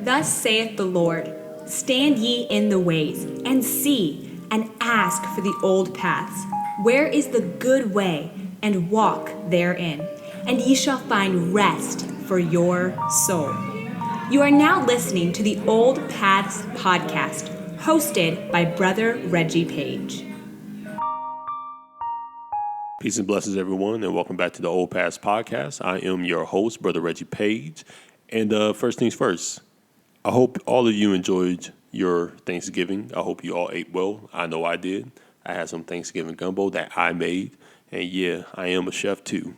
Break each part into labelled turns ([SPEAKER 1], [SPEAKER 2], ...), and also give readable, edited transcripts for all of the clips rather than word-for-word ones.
[SPEAKER 1] Thus saith the Lord, stand ye in the ways, and see, and ask for the old paths, where is the good way, and walk therein, and ye shall find rest for your soul. You are now listening to the Old Paths podcast, hosted by Brother Reggie Paige.
[SPEAKER 2] Peace and blessings, everyone, and welcome back to the Old Paths podcast. I am your host, Brother Reggie Paige. And first things first, I hope all of you enjoyed your Thanksgiving. I hope you all ate well. I know I did. I had some Thanksgiving gumbo that I made. And yeah, I am a chef too.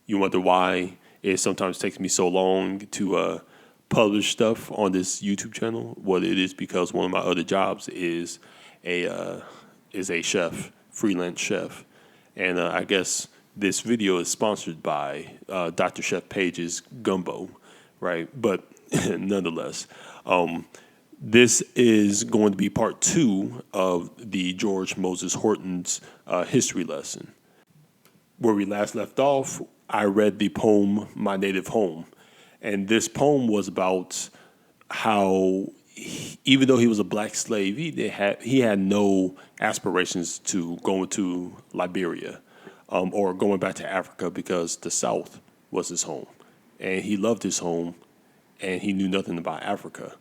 [SPEAKER 2] You wonder why it sometimes takes me so long to publish stuff on this YouTube channel? Well, it is because one of my other jobs is a chef, freelance chef. And I guess this video is sponsored by Dr. Chef Paige's Gumbo, right? But nonetheless, this is going to be part 2 of the George Moses Horton's history lesson. Where we last left off, I read the poem, My Native Home. And this poem was about how even though he was a black slave, he had no aspirations to go into Liberia or going back to Africa because the South was his home. And he loved his home, and he knew nothing about Africa,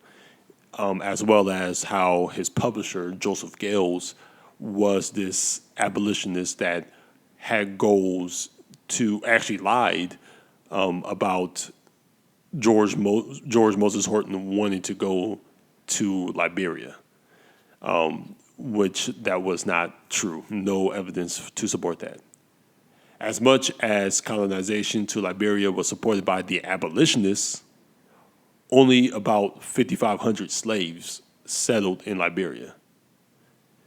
[SPEAKER 2] as well as how his publisher, Joseph Gales, was this abolitionist that had goals to actually lied about George Moses Horton wanting to go to Liberia, which that was not true. No evidence to support that. As much as colonization to Liberia was supported by the abolitionists, only about 5,500 slaves settled in Liberia.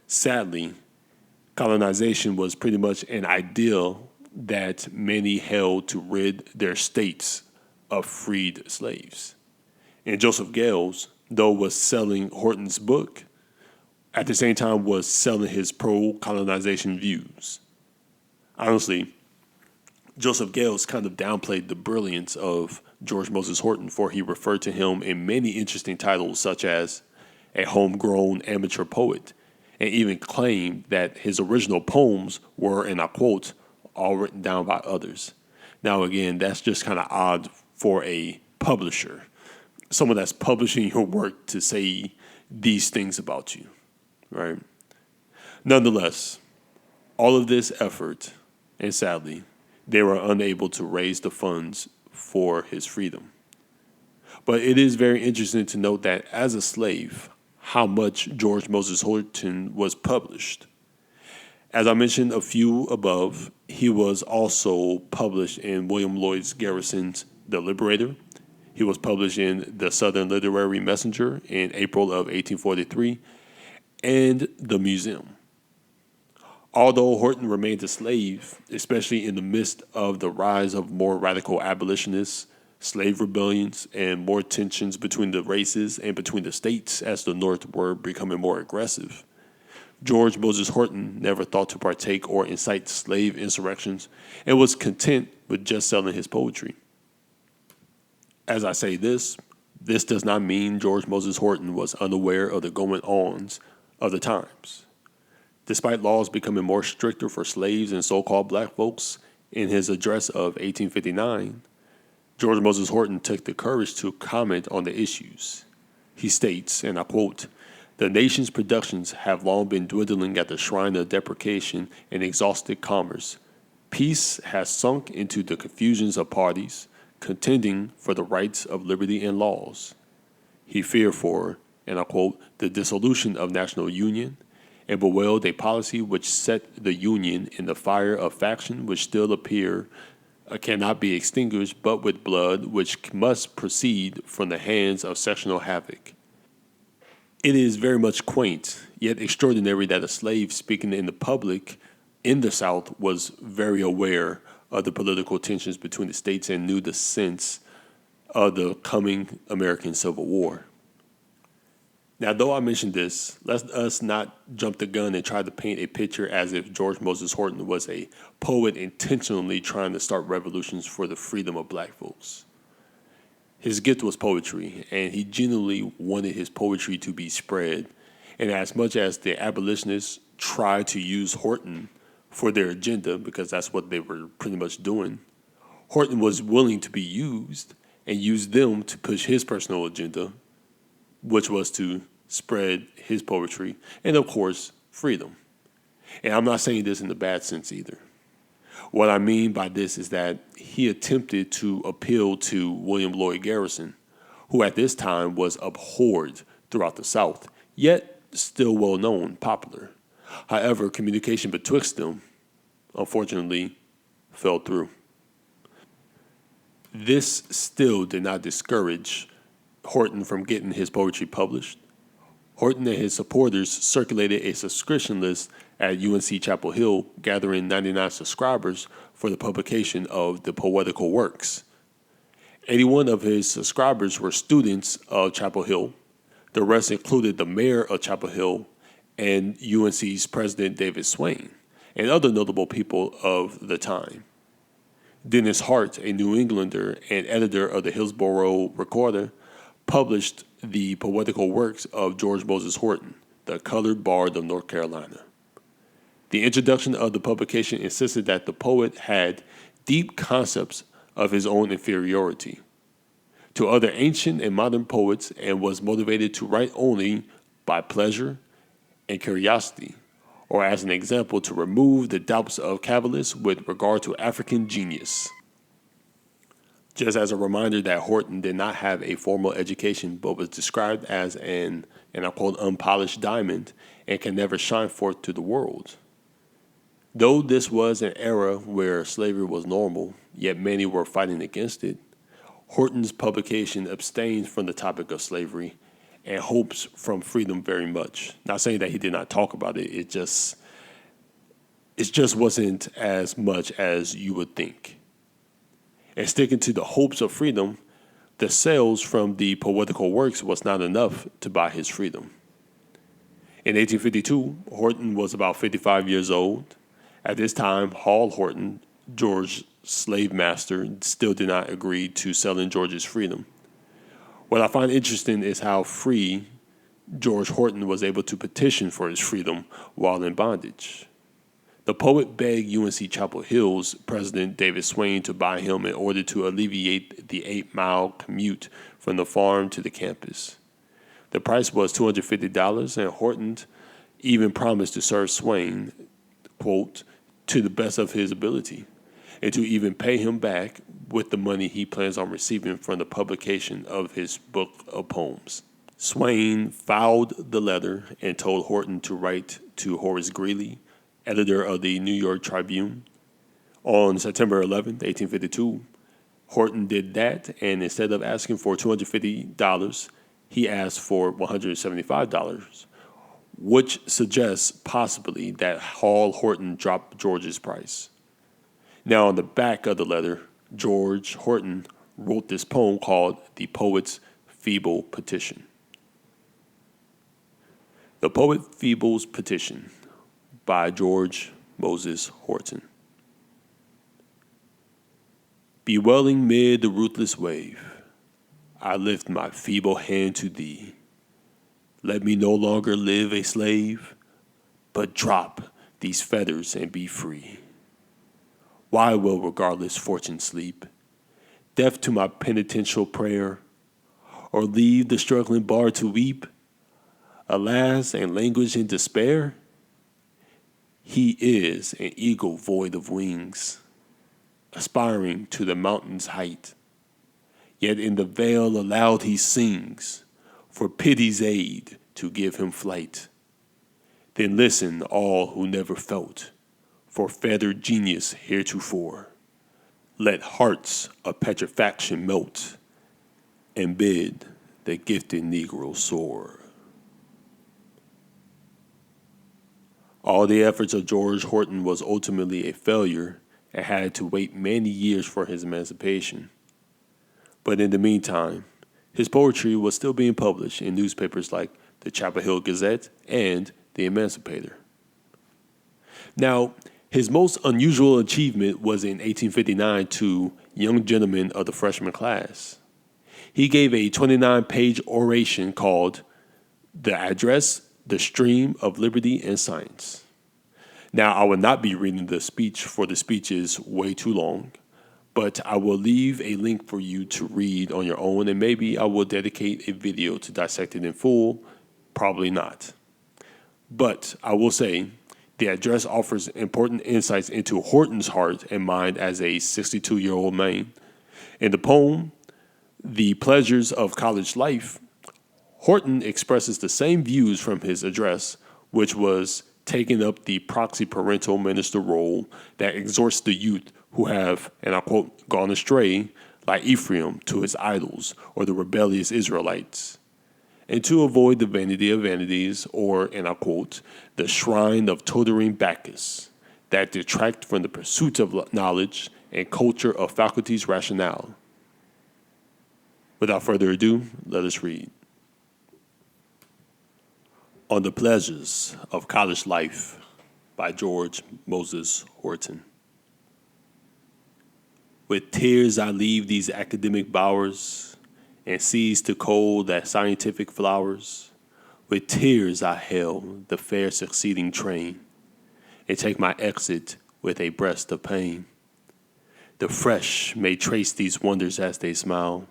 [SPEAKER 2] Sadly, colonization was pretty much an ideal that many held to rid their states of freed slaves. And Joseph Gales, though was selling Horton's book, at the same time was selling his pro-colonization views. Honestly, Joseph Gales kind of downplayed the brilliance of George Moses Horton, for he referred to him in many interesting titles such as a homegrown amateur poet, and even claimed that his original poems were, and I quote, all written down by others. Now again, that's just kind of odd for a publisher, someone that's publishing your work, to say these things about you, right? Nonetheless, all of this effort, and sadly, they were unable to raise the funds for his freedom. But it is very interesting to note that as a slave, how much George Moses Horton was published. As I mentioned a few above, he was also published in William Lloyd Garrison's The Liberator. He was published in the Southern Literary Messenger in April of 1843 and The Museum. Although Horton remained a slave, especially in the midst of the rise of more radical abolitionists, slave rebellions, and more tensions between the races and between the states as the North were becoming more aggressive, George Moses Horton never thought to partake or incite slave insurrections and was content with just selling his poetry. As I say this does not mean George Moses Horton was unaware of the going-ons of the times. Despite laws becoming more stricter for slaves and so-called black folks, in his address of 1859, George Moses Horton took the courage to comment on the issues. He states, and I quote, "The nation's productions have long been dwindling at the shrine of depreciation and exhausted commerce. Peace has sunk into the confusions of parties, contending for the rights of liberty and laws. He feared for, and I quote, the dissolution of national union, and bewailed a policy which set the Union in the fire of faction which still cannot be extinguished but with blood which must proceed from the hands of sectional havoc." It is very much quaint, yet extraordinary that a slave speaking in the public in the South was very aware of the political tensions between the states and knew the sense of the coming American Civil War. Now, though I mentioned this, let us not jump the gun and try to paint a picture as if George Moses Horton was a poet intentionally trying to start revolutions for the freedom of black folks. His gift was poetry, and he genuinely wanted his poetry to be spread. And as much as the abolitionists tried to use Horton for their agenda, because that's what they were pretty much doing, Horton was willing to be used and used them to push his personal agenda, which was to spread his poetry and, of course, freedom. And I'm not saying this in the bad sense either. What I mean by this is that he attempted to appeal to William Lloyd Garrison, who at this time was abhorred throughout the South, yet still well known, popular. However, communication betwixt them, unfortunately, fell through. This still did not discourage Horton from getting his poetry published. Horton and his supporters circulated a subscription list at UNC Chapel Hill, gathering 99 subscribers for the publication of the poetical works. 81 of his subscribers were students of Chapel Hill. The rest included the mayor of Chapel Hill and UNC's president David Swain, and other notable people of the time. Dennis Hart, a New Englander and editor of the Hillsborough Recorder, published the poetical works of George Moses Horton, the colored bard of North Carolina. The introduction of the publication insisted that the poet had deep concepts of his own inferiority to other ancient and modern poets and was motivated to write only by pleasure and curiosity, or as an example to remove the doubts of Kabbalists with regard to African genius. Just as a reminder that Horton did not have a formal education but was described as an, and I quote, unpolished diamond and can never shine forth to the world. Though this was an era where slavery was normal, yet many were fighting against it, Horton's publication abstained from the topic of slavery and hopes from freedom very much. Not saying that he did not talk about it, it just wasn't as much as you would think. And sticking to the hopes of freedom, the sales from the poetical works was not enough to buy his freedom. In 1852, Horton was about 55 years old. At this time, Hall Horton, George's slave master, still did not agree to selling George's freedom. What I find interesting is how free George Horton was able to petition for his freedom while in bondage. The poet begged UNC Chapel Hill's president David Swain to buy him in order to alleviate the 8-mile commute from the farm to the campus. The price was $250, and Horton even promised to serve Swain, quote, to the best of his ability, and to even pay him back with the money he plans on receiving from the publication of his book of poems. Swain filed the letter and told Horton to write to Horace Greeley, editor of the New York Tribune. On September 11, 1852, Horton did that, and instead of asking for $250, he asked for $175, which suggests possibly that Hall Horton dropped George's price. Now, on the back of the letter, George Horton wrote this poem called The Poet's Feeble Petition. The Poet Feeble's Petition by George Moses Horton. Bewailing mid the ruthless wave, I lift my feeble hand to thee. Let me no longer live a slave, but drop these fetters and be free. Why will regardless fortune sleep, deaf to my penitential prayer, or leave the struggling bard to weep, alas, and languish in despair? He is an eagle void of wings, aspiring to the mountain's height. Yet in the vale aloud he sings, for pity's aid to give him flight. Then listen, all who never felt for fettered genius heretofore. Let hearts of petrifaction melt, and bid the gifted Negro soar. All the efforts of George Horton was ultimately a failure and had to wait many years for his emancipation. But in the meantime, his poetry was still being published in newspapers like the Chapel Hill Gazette and the Emancipator. Now, his most unusual achievement was in 1859 to young gentlemen of the freshman class. He gave a 29-page oration called The Address, the Stream of Liberty and Science. Now, I will not be reading the speech, for the speech is way too long, but I will leave a link for you to read on your own, and maybe I will dedicate a video to dissect it in full. Probably not. But I will say, the address offers important insights into Horton's heart and mind as a 62-year-old man. In the poem, The Pleasures of College Life, Horton expresses the same views from his address, which was taking up the proxy parental minister role that exhorts the youth who have, and I quote, gone astray, like Ephraim to his idols, or the rebellious Israelites, and to avoid the vanity of vanities, or, and I quote, the shrine of tottering Bacchus, that detract from the pursuit of knowledge and culture of faculties rationale. Without further ado, let us read. On the Pleasures of College Life by George Moses Horton. With tears I leave these academic bowers and seize to cold that scientific flowers. With tears I hail the fair succeeding train and take my exit with a breast of pain. The fresh may trace these wonders as they smile,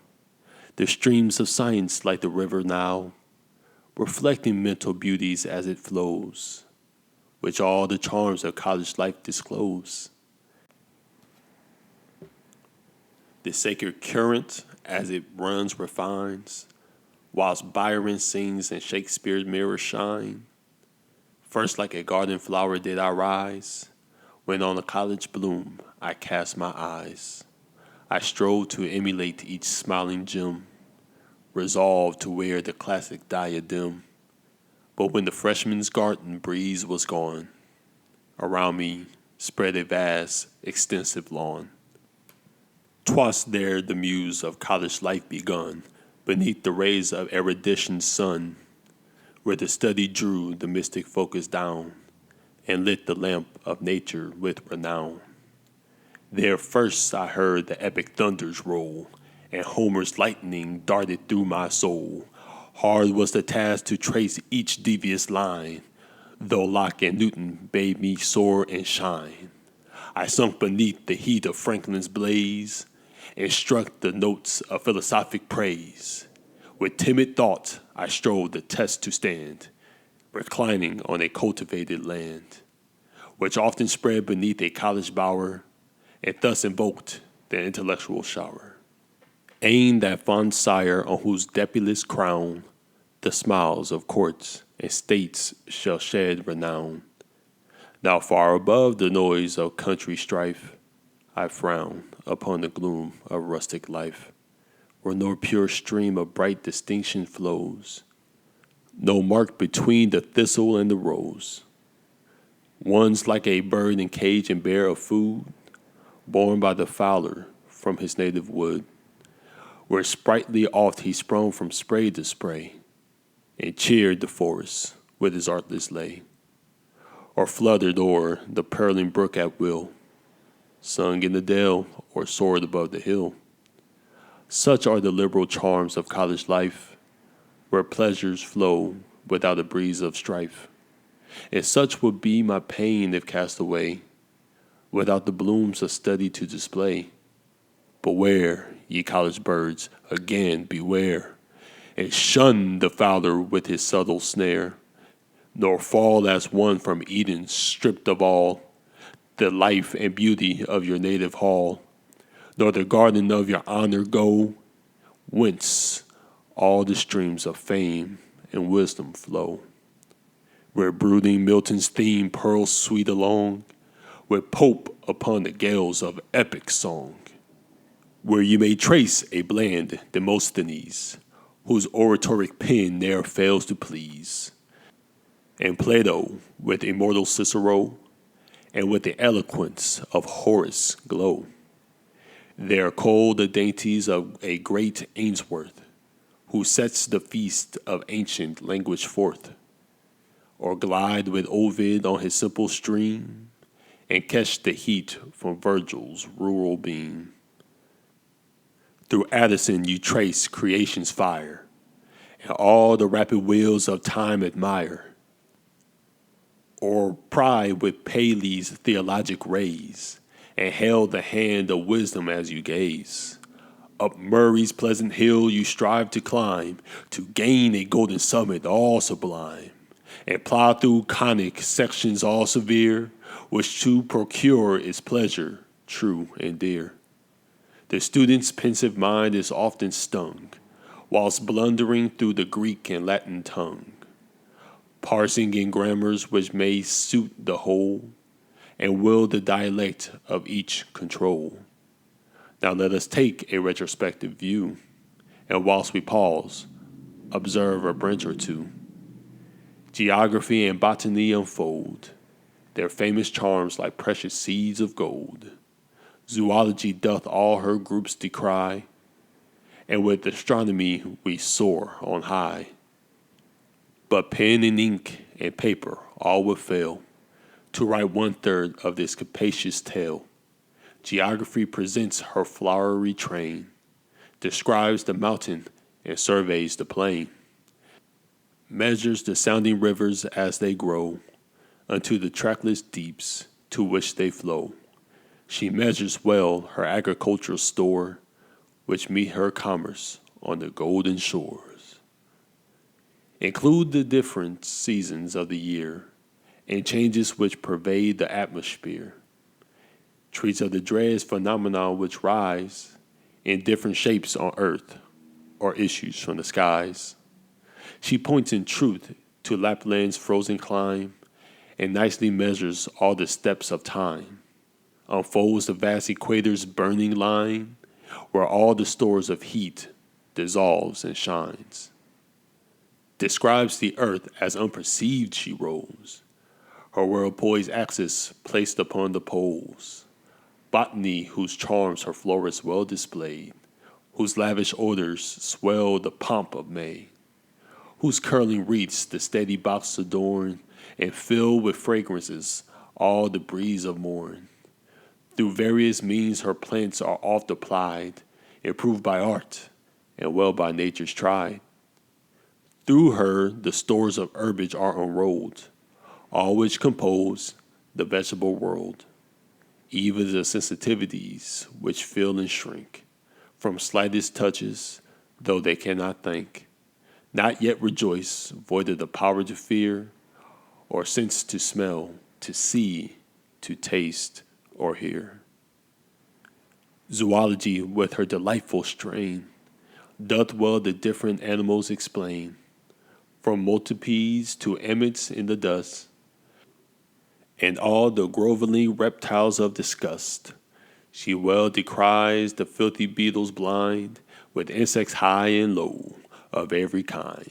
[SPEAKER 2] the streams of science like the river Nile, reflecting mental beauties as it flows, which all the charms of college life disclose. The sacred current as it runs refines, whilst Byron sings and Shakespeare's mirrors shine. First like a garden flower did I rise, when on a college bloom I cast my eyes. I strove to emulate each smiling gem, resolved to wear the classic diadem. But when the freshman's garden breeze was gone, around me spread a vast, extensive lawn. 'Twas there the muse of college life begun, beneath the rays of erudition's sun, where the study drew the mystic focus down, and lit the lamp of nature with renown. There first I heard the epic thunders roll, and Homer's lightning darted through my soul. Hard was the task to trace each devious line, though Locke and Newton bade me soar and shine. I sunk beneath the heat of Franklin's blaze, and struck the notes of philosophic praise. With timid thought I strove the test to stand, reclining on a cultivated land, which often spread beneath a college bower, and thus invoked the intellectual shower. Ain that fond sire on whose depulous crown the smiles of courts and states shall shed renown. Now far above the noise of country strife, I frown upon the gloom of rustic life, where no pure stream of bright distinction flows, no mark between the thistle and the rose. One's like a bird in cage and bare of food, born by the fowler from his native wood, where sprightly oft he sprung from spray to spray, and cheered the forest with his artless lay, or fluttered o'er the purling brook at will, sung in the dale or soared above the hill. Such are the liberal charms of college life, where pleasures flow without a breeze of strife. And such would be my pain if cast away, without the blooms of study to display. Beware, ye college birds, again beware, and shun the fowler with his subtle snare, nor fall as one from Eden stripped of all the life and beauty of your native hall, nor the garden of your honor go, whence all the streams of fame and wisdom flow, where brooding Milton's theme pearls sweet along, with Pope upon the gales of epic song, where you may trace a bland Demosthenes, whose oratoric pen ne'er fails to please, and Plato with immortal Cicero, and with the eloquence of Horace glow. There cull the dainties of a great Ainsworth, who sets the feast of ancient language forth, or glide with Ovid on his simple stream, and catch the heat from Virgil's rural beam. Through Addison you trace creation's fire, and all the rapid wheels of time admire. Or pry with Paley's theologic rays, and hail the hand of wisdom as you gaze. Up Murray's pleasant hill you strive to climb, to gain a golden summit all sublime, and plow through conic sections all severe, which to procure is pleasure true and dear. The student's pensive mind is often stung, whilst blundering through the Greek and Latin tongue, parsing in grammars which may suit the whole, and will the dialect of each control. Now let us take a retrospective view, and whilst we pause, observe a branch or two. Geography and botany unfold their famous charms like precious seeds of gold. Zoology doth all her groups decry, and with astronomy we soar on high. But pen and ink and paper all would fail to write 1/3 of this capacious tale. Geography presents her flowery train, describes the mountain and surveys the plain, measures the sounding rivers as they grow unto the trackless deeps to which they flow. She measures well her agricultural store, which meet her commerce on the golden shores. Include the different seasons of the year and changes which pervade the atmosphere. Treats of the dread phenomena which rise in different shapes on earth or issues from the skies. She points in truth to Lapland's frozen clime and nicely measures all the steps of time. Unfolds the vast equator's burning line where all the stores of heat dissolves and shines. Describes the earth as unperceived she rolls, her whirlpoise axis placed upon the poles. Botany, whose charms her florists well displayed, whose lavish odors swell the pomp of May, whose curling wreaths the steady box adorn, and fill with fragrances all the breeze of morn. Through various means her plants are oft applied, improved by art, and well by nature's tried. Through her the stores of herbage are unrolled, all which compose the vegetable world. Even the sensitivities which feel and shrink from slightest touches, though they cannot think, not yet rejoice, void of the power to fear, or sense to smell, to see, to taste, or hear. Zoology, with her delightful strain, doth well the different animals explain, from multipeds to emmets in the dust, and all the groveling reptiles of disgust. She well decries the filthy beetles blind, with insects high and low, of every kind.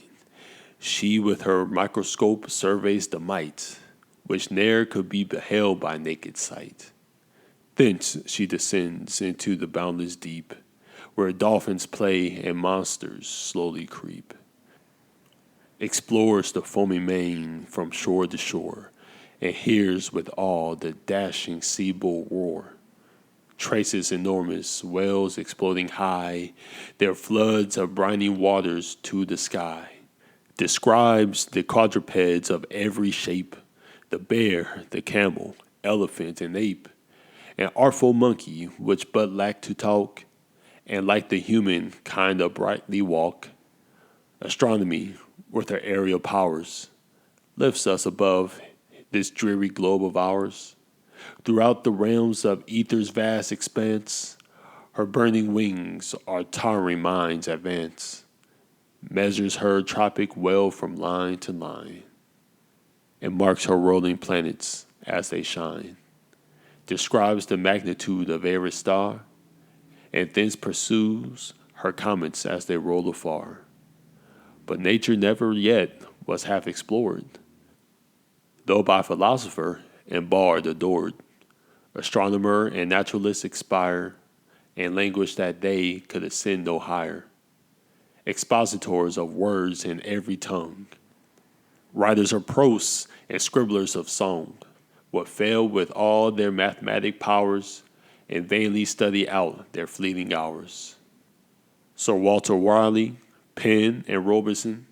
[SPEAKER 2] She with her microscope surveys the might, which ne'er could be beheld by naked sight. Thence she descends into the boundless deep, where dolphins play and monsters slowly creep. Explores the foaming main from shore to shore, and hears with awe the dashing sea-bull roar. Traces enormous whales exploding high, their floods of briny waters to the sky. Describes the quadrupeds of every shape, the bear, the camel, elephant, and ape, an artful monkey which but lack to talk, and like the human kind uprightly walk. Astronomy, with her aerial powers, lifts us above this dreary globe of ours. Throughout the realms of ether's vast expanse, her burning wings our towering minds advance. Measures her tropic well from line to line, and marks her rolling planets as they shine. Describes the magnitude of every star, and thence pursues her comets as they roll afar. But nature never yet was half explored, though by philosopher and bard adored. Astronomer and naturalist expire, and language that they could ascend no higher. Expositors of words in every tongue, writers of prose and scribblers of song, would fail with all their mathematic powers and vainly study out their fleeting hours. Sir Walter Raleigh, Penn, and Robertson,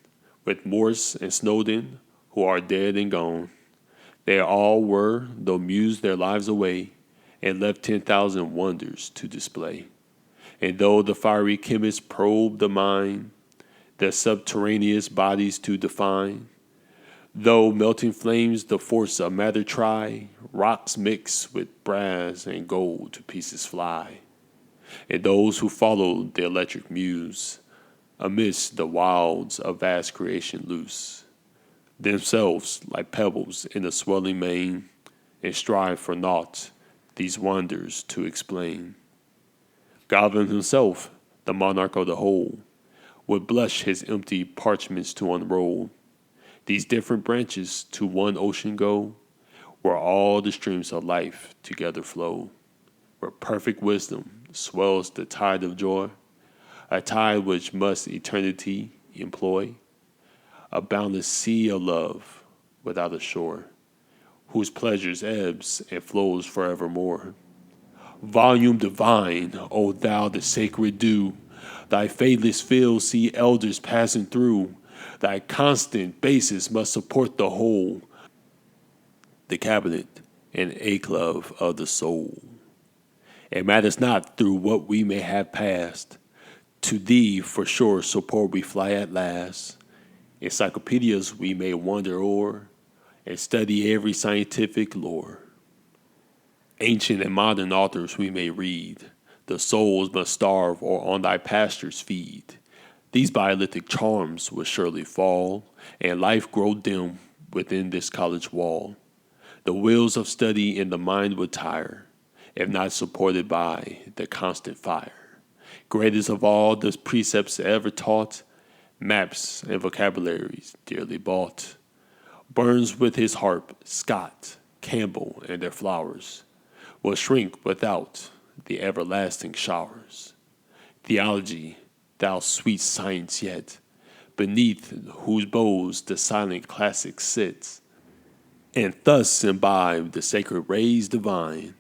[SPEAKER 2] with Morse and Snowden, who are dead and gone. They all were, though mused their lives away, and left 10,000 wonders to display. And though the fiery chemists probed the mind, their subterraneous bodies to define, though melting flames the force of matter try, rocks mix with brass and gold to pieces fly. And those who followed the electric muse, amidst the wilds of vast creation loose, themselves like pebbles in a swelling main, and strive for naught these wonders to explain. Goblin himself, the monarch of the whole, would blush his empty parchments to unroll. These different branches to one ocean go, where all the streams of life together flow, where perfect wisdom swells the tide of joy, a tide which must eternity employ, a boundless sea of love without a shore, whose pleasures ebbs and flows forevermore. Volume divine, O thou the sacred dew, thy fadeless fields see elders passing through, thy constant basis must support the whole, the cabinet and éclave of the soul. It matters not through what we may have passed, to thee for sure support we fly at last. Encyclopedias we may wander o'er, and study every scientific lore. Ancient and modern authors we may read, the souls must starve or on thy pastures feed. These biolithic charms will surely fall, and life grow dim within this college wall. The wheels of study in the mind would tire, if not supported by the constant fire. Greatest of all the precepts ever taught, maps and vocabularies dearly bought. Burns with his harp, Scott, Campbell, and their flowers will shrink without the everlasting showers. Theology, thou sweet science yet, beneath whose boughs the silent classic sits, and thus imbibe the sacred rays divine,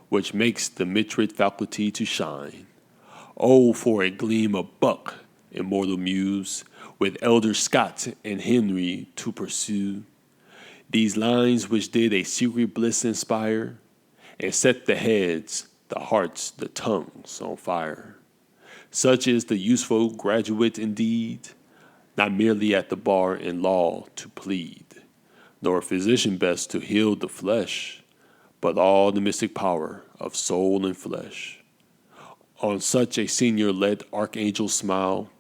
[SPEAKER 2] which makes the mitred faculty to shine. Oh, for a gleam of Buck, immortal muse, with elder Scott and Henry to pursue these lines which did a secret bliss inspire, and set the heads, the hearts, the tongues on fire. Such is the useful graduate indeed, not merely at the bar in law to plead, nor a physician best to heal the flesh, but all the mystic power of soul and flesh. On such a senior let archangels smile,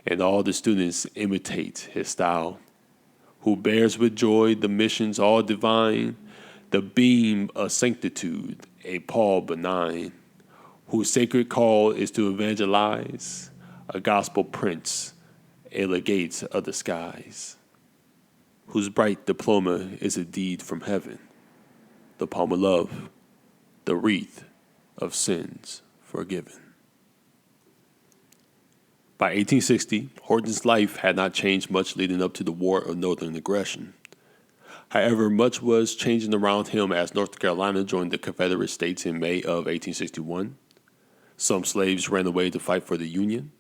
[SPEAKER 2] and all the students imitate his style, who bears with joy the missions all divine, the beam of sanctitude, a Paul benign, whose sacred call is to evangelize, a gospel prince, a legate of the skies, whose bright diploma is a deed from heaven, the palm of love, the wreath of sins forgiven. By 1860, Horton's life had not changed much leading up to the War of Northern Aggression. However, much was changing around him as North Carolina joined the Confederate States in May of 1861. Some slaves ran away to fight for the Union.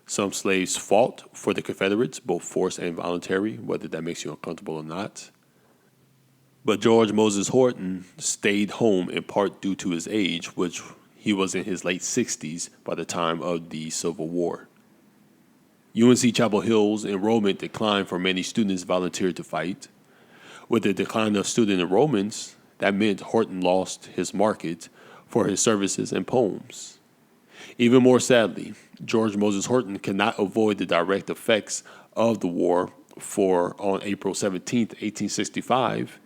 [SPEAKER 2] Some slaves fought for the Confederates, both forced and voluntary, whether that makes you uncomfortable or not. But George Moses Horton stayed home in part due to his age, which he was in his late 60s by the time of the Civil War. UNC Chapel Hill's enrollment declined for many students volunteered to fight. With the decline of student enrollments, that meant Horton lost his market for his services and poems. Even more sadly, George Moses Horton could not avoid the direct effects of the war, for on April 17, 1865,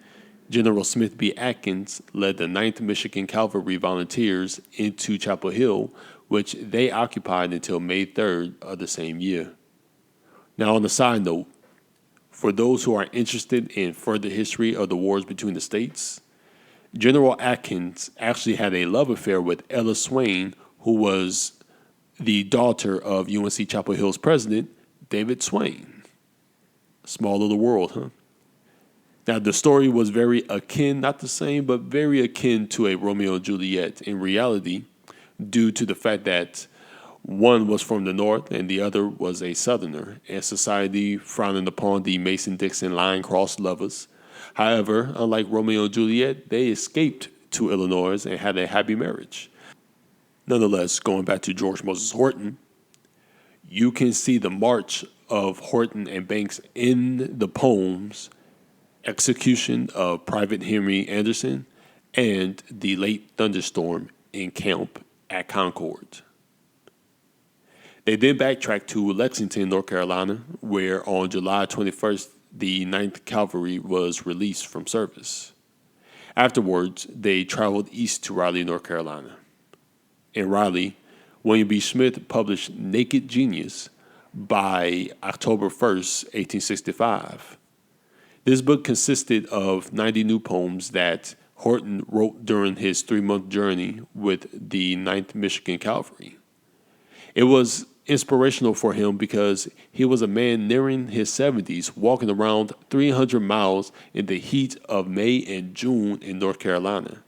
[SPEAKER 2] General Smith B. Atkins led the 9th Michigan Cavalry Volunteers into Chapel Hill, which they occupied until May 3rd of the same year. Now, on a side note, for those who are interested in further history of the wars between the states, General Atkins actually had a love affair with Ella Swain, who was the daughter of UNC Chapel Hill's president, David Swain. Small little world, huh? Now, the story was very akin, not the same, but very akin to a Romeo and Juliet in reality, due to the fact that One was from the North and the other was a Southerner, a society frowning upon the Mason-Dixon line-crossed lovers. However, unlike Romeo and Juliet, they escaped to Illinois and had a happy marriage. Nonetheless, going back to George Moses Horton, you can see the march of Horton and Banks in the poems Execution of Private Henry Anderson and The Late Thunderstorm in Camp at Concord. They then backtracked to Lexington, North Carolina, where on July 21st, the 9th Cavalry was released from service. Afterwards, they traveled east to Raleigh, North Carolina. In Raleigh, William B. Smith published Naked Genius by October 1st, 1865. This book consisted of 90 new poems that Horton wrote during his 3-month journey with the 9th Michigan Cavalry. It was inspirational for him because he was a man nearing his 70s, walking around 300 miles in the heat of May and June in North Carolina.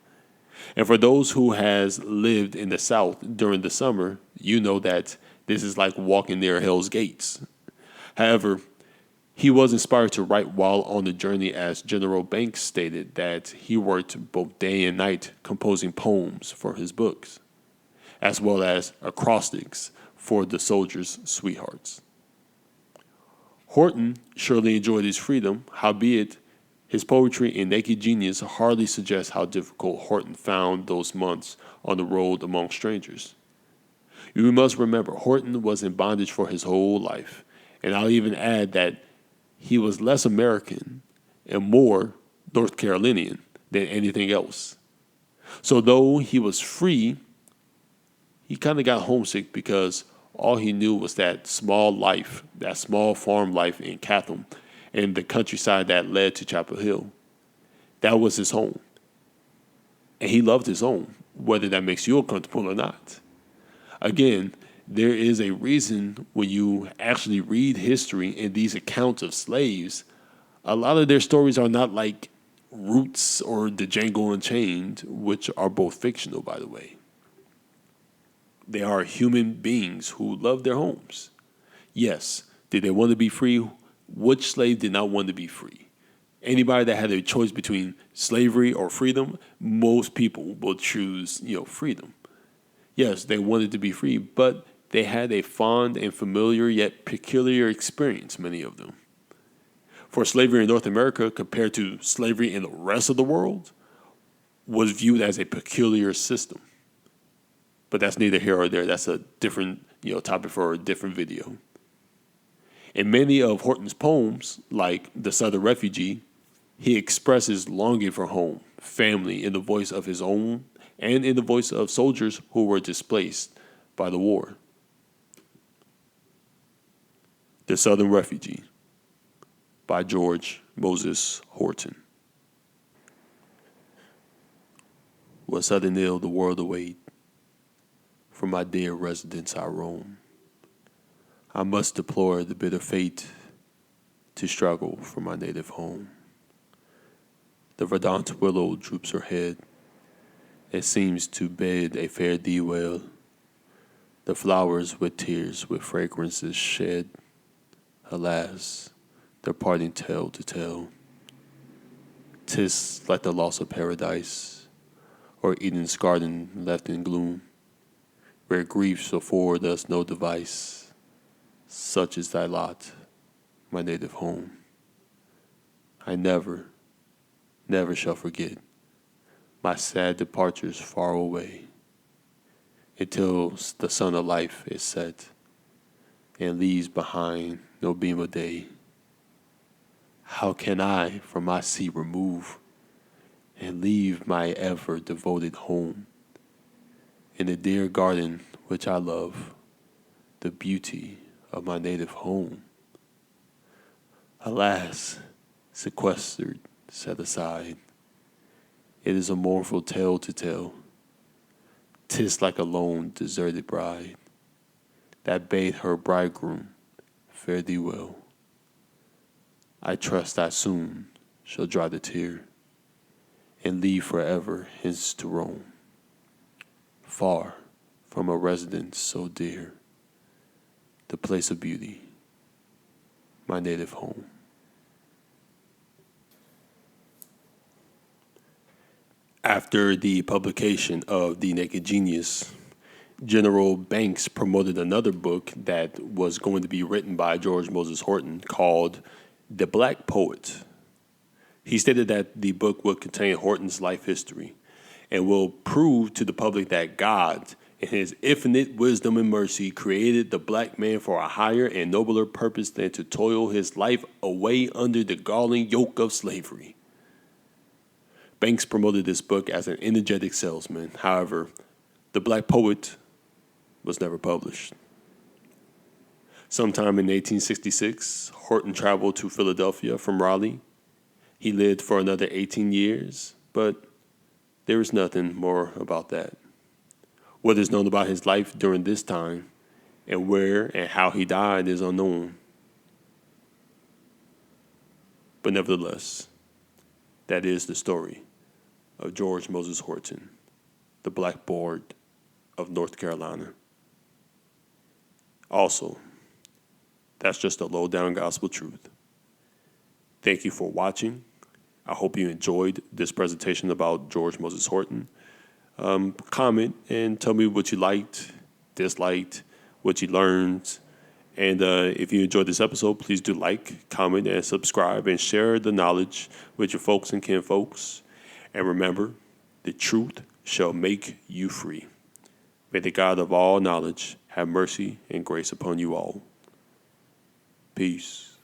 [SPEAKER 2] And for those who has lived in the South during the summer, you know that this is like walking near Hell's Gates. However, he was inspired to write while on the journey, as General Banks stated that he worked both day and night composing poems for his books, as well as acrostics for the soldiers' sweethearts. Horton surely enjoyed his freedom, howbeit his poetry in Naked Genius hardly suggests how difficult Horton found those months on the road among strangers. You must remember, Horton was in bondage for his whole life, and I'll even add that he was less American and more North Carolinian than anything else. So though he was free, he kind of got homesick because all he knew was that small life, that small farm life in Chatham and the countryside that led to Chapel Hill. That was his home. And he loved his home, whether that makes you uncomfortable or not. Again, there is a reason when you actually read history and these accounts of slaves, a lot of their stories are not like Roots or The Django Unchained, which are both fictional, by the way. They are human beings who love their homes. Yes, did they want to be free? Which slave did not want to be free? Anybody that had a choice between slavery or freedom, most people will choose, freedom. Yes, they wanted to be free, but they had a fond and familiar yet peculiar experience, many of them. For slavery in North America compared to slavery in the rest of the world was viewed as a peculiar system. But that's neither here or there. That's a different, topic for a different video. In many of Horton's poems, like The Southern Refugee, he expresses longing for home, family in the voice of his own and in the voice of soldiers who were displaced by the war. The Southern Refugee by George Moses Horton. Was sudden ill the world await, from my dear residence I roam. I must deplore the bitter fate to struggle for my native home. The verdant willow droops her head, it seems to bid a fair thee well. The flowers with tears, with fragrances shed, alas, their parting tale to tell. 'Tis like the loss of paradise, or Eden's garden left in gloom, where grief shall afford us no device. Such is thy lot, my native home. I never, never shall forget my sad departures far away, until the sun of life is set, and leaves behind no beam of day. How can I from my seat remove, and leave my ever devoted home, in the dear garden which I love, the beauty of my native home? Alas, sequestered, set aside, it is a mournful tale to tell. 'Tis like a lone, deserted bride, that bade her bridegroom fare thee well. I trust I soon shall dry the tear, and leave forever hence to roam, far from a residence so dear. the place of beauty, my native home. After the publication of The Naked Genius, General Banks promoted another book that was going to be written by George Moses Horton called The Black Poet. He stated that the book would contain Horton's life history and will prove to the public that God, in his infinite wisdom and mercy, created the black man for a higher and nobler purpose than to toil his life away under the galling yoke of slavery. Banks promoted this book as an energetic salesman. However, The Black Poet was never published. Sometime in 1866, Horton traveled to Philadelphia from Raleigh. He lived for another 18 years, but there is nothing more about that. What is known about his life during this time and where and how he died is unknown. But nevertheless, that is the story of George Moses Horton, the Blackboard of North Carolina. Also, that's just a low-down gospel truth. Thank you for watching. I hope you enjoyed this presentation about George Moses Horton. Comment and tell me what you liked, disliked, what you learned. And if you enjoyed this episode, please do like, comment, and subscribe, and share the knowledge with your folks and kinfolks. And remember, the truth shall make you free. May the God of all knowledge have mercy and grace upon you all. Peace.